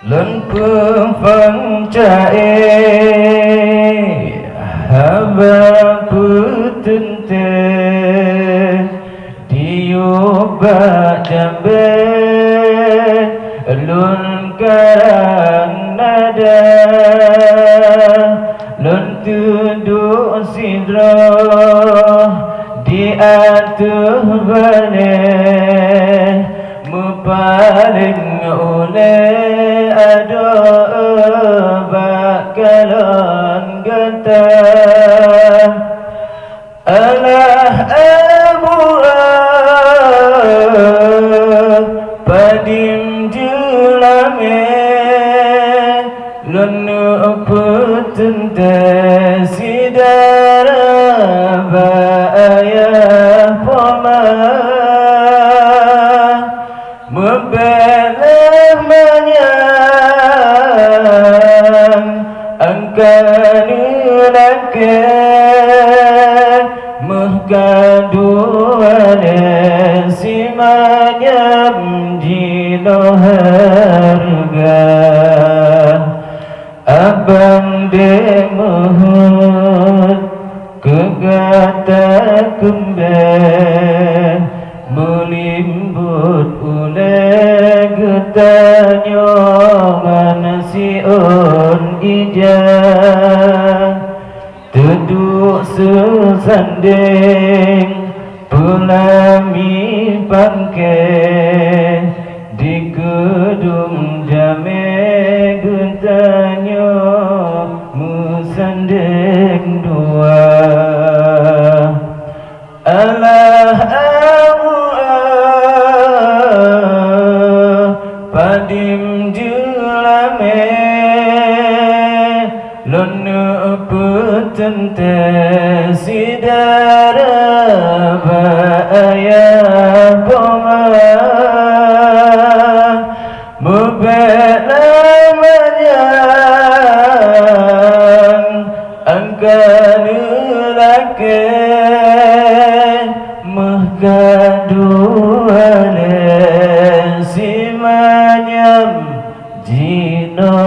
lần phương phân chạy haba putin te diuba jambe lun karang nada lun tunduk sidra di atur balik mupaling oleh ada bakalan gata alah abuah padim julame lunu putente sidara ayah poma membelah manyang angkan nake mengkaduan si manyam jino harga abang demuhut kegata kembang melimbut oleh getanyo manasiun ijah duduk sesanding pelami pangke di gedung jame getanyo musanding dua alah padim julame lunu putente sidara ayah poma mubela manyang angkan lake mengkaduan si manyam jino